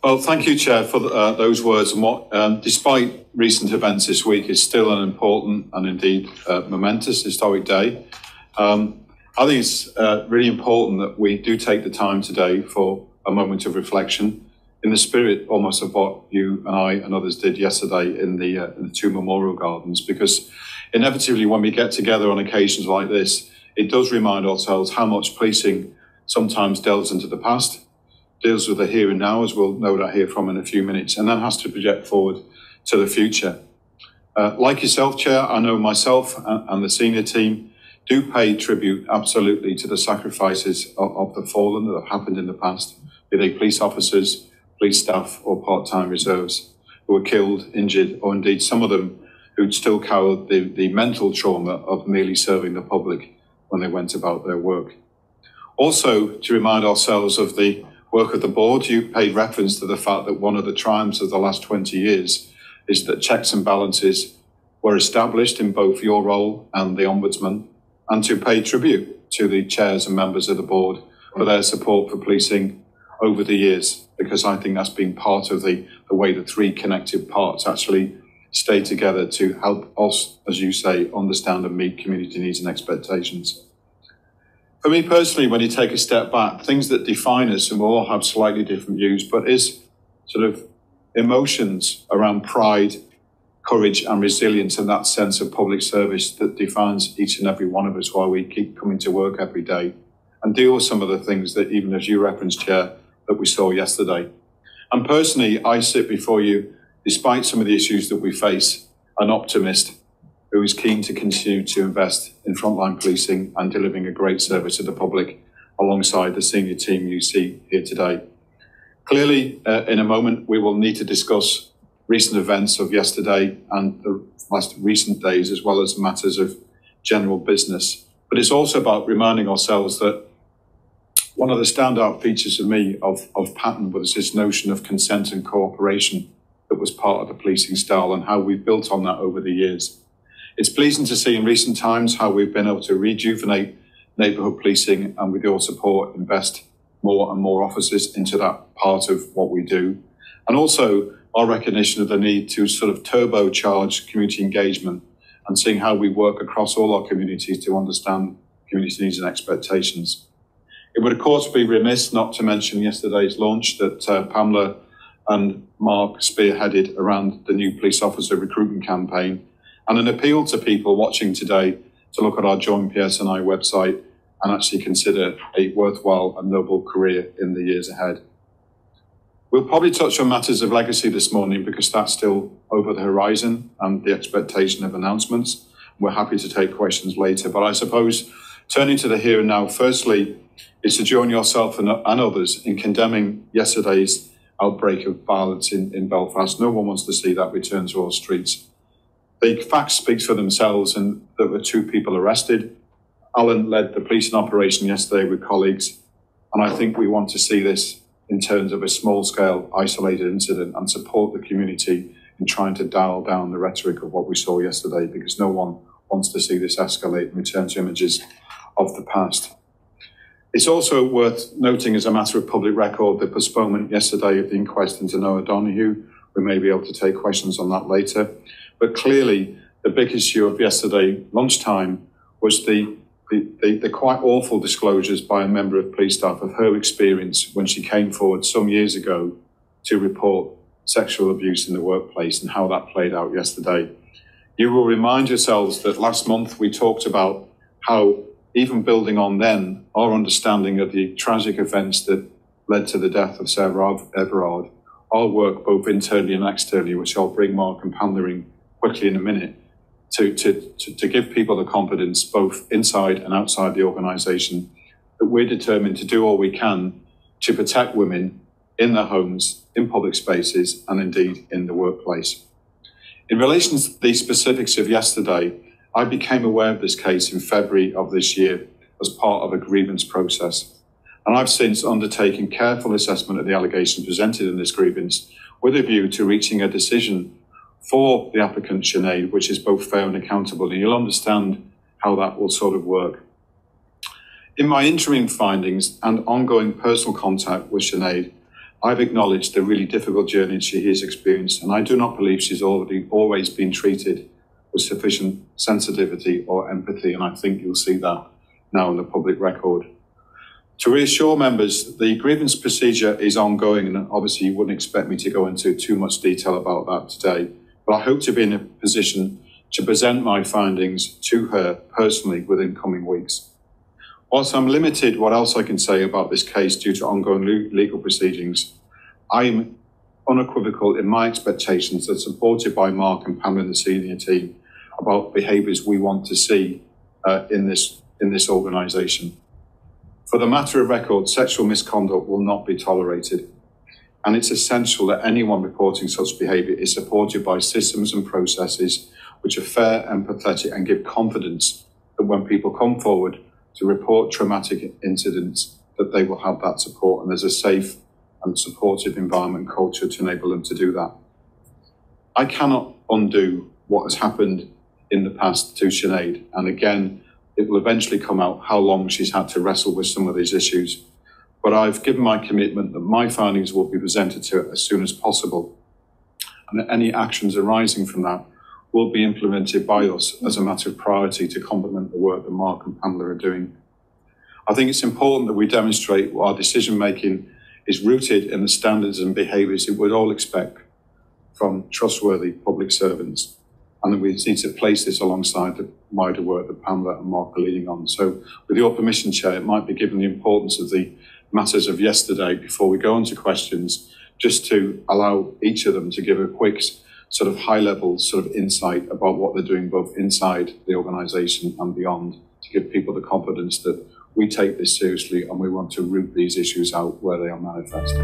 Well, thank you, Chair, for those words. And what, despite recent events this week, is still an important and indeed momentous historic day. I think it's really important that we do take the time today for a moment of reflection in the spirit almost of what you and I and others did yesterday in the two memorial gardens, because inevitably when we get together on occasions like this, it does remind ourselves how much policing sometimes delves into the past, deals with the here and now, as we'll no doubt hear from in a few minutes, and then has to project forward to the future. Like yourself, Chair, I know myself and the senior team do pay tribute absolutely to the sacrifices of the fallen that have happened in the past, be they police officers, police staff or part-time reserves who were killed, injured, or indeed some of them who'd still carried the mental trauma of merely serving the public when they went about their work. Also, to remind ourselves of the work of the board, you paid reference to the fact that one of the triumphs of the last 20 years is that checks and balances were established in both your role and the Ombudsman, and to pay tribute to the chairs and members of the board for their support for policing over the years, because I think that's been part of the way the three connected parts actually stay together to help us, as you say, understand and meet community needs and expectations. For me personally, when you take a step back, things that define us, and we'll all have slightly different views, but is sort of emotions around pride, courage and resilience, and that sense of public service that defines each and every one of us while we keep coming to work every day and deal with some of the things that, even as you referenced, Chair, that we saw yesterday. And personally, I sit before you, despite some of the issues that we face, an optimist who is keen to continue to invest in frontline policing and delivering a great service to the public alongside the senior team you see here today. Clearly, in a moment, we will need to discuss recent events of yesterday and the last recent days, as well as matters of general business. But it's also about reminding ourselves that one of the standout features of me of Patton was this notion of consent and cooperation that was part of the policing style and how we've built on that over the years. It's pleasing to see in recent times how we've been able to rejuvenate neighbourhood policing, and with your support invest more and more officers into that part of what we do. And also our recognition of the need to sort of turbocharge community engagement and seeing how we work across all our communities to understand community needs and expectations. It would of course be remiss not to mention yesterday's launch that Pamela and Mark spearheaded around the new police officer recruitment campaign, and an appeal to people watching today to look at our Join PSNI website and actually consider a worthwhile and noble career in the years ahead. We'll probably touch on matters of legacy this morning because that's still over the horizon and the expectation of announcements. We're happy to take questions later, but I suppose turning to the here and now, firstly, is to join yourself and others in condemning yesterday's outbreak of violence in Belfast. No one wants to see that return to our streets. The facts speak for themselves, and there were 2 people arrested. Alan led the policing operation yesterday with colleagues, and I think we want to see this in terms of a small-scale, isolated incident and support the community in trying to dial down the rhetoric of what we saw yesterday, because no one wants to see this escalate and return to images of the past. It's also worth noting, as a matter of public record, the postponement yesterday of the inquest into Noah Donoghue. We may be able to take questions on that later. But clearly, the big issue of yesterday lunchtime was the quite awful disclosures by a member of police staff of her experience when she came forward some years ago to report sexual abuse in the workplace and how that played out yesterday. You will remind yourselves that last month we talked about how, even building on then, our understanding of the tragic events that led to the death of Sarah Everard, our work both internally and externally, which I'll bring Mark and Pamela quickly in a minute, to give people the confidence both inside and outside the organisation that we're determined to do all we can to protect women in their homes, in public spaces, and indeed in the workplace. In relation to the specifics of yesterday, I became aware of this case in February of this year as part of a grievance process. And I've since undertaken careful assessment of the allegations presented in this grievance with a view to reaching a decision for the applicant, Sinead, which is both fair and accountable, and you'll understand how that will sort of work. In my interim findings and ongoing personal contact with Sinead, I've acknowledged the really difficult journey she has experienced, and I do not believe she's always been treated with sufficient sensitivity or empathy, and I think you'll see that now in the public record. To reassure members, the grievance procedure is ongoing, and obviously you wouldn't expect me to go into too much detail about that today, but I hope to be in a position to present my findings to her personally within coming weeks. Whilst I'm limited what else I can say about this case due to ongoing legal proceedings, I'm unequivocal in my expectations that, supported by Mark and Pamela and the senior team, about behaviours we want to see in this organisation. For the matter of record, sexual misconduct will not be tolerated, and it's essential that anyone reporting such behaviour is supported by systems and processes which are fair, empathetic, and give confidence that when people come forward to report traumatic incidents, that they will have that support, and there's a safe and supportive environment culture to enable them to do that. I cannot undo what has happened in the past to Sinead, and again, it will eventually come out how long she's had to wrestle with some of these issues. But I've given my commitment that my findings will be presented to her as soon as possible, and that any actions arising from that will be implemented by us as a matter of priority to complement the work that Mark and Pamela are doing. I think it's important that we demonstrate our decision-making is rooted in the standards and behaviours that we'd all expect from trustworthy public servants, and that we need to place this alongside the wider work that Pamela and Mark are leading on. So with your permission, Chair, it might be given the importance of the matters of yesterday before we go on to questions, just to allow each of them to give a quick sort of high-level sort of insight about what they're doing both inside the organisation and beyond, to give people the confidence that we take this seriously and we want to root these issues out where they are manifest.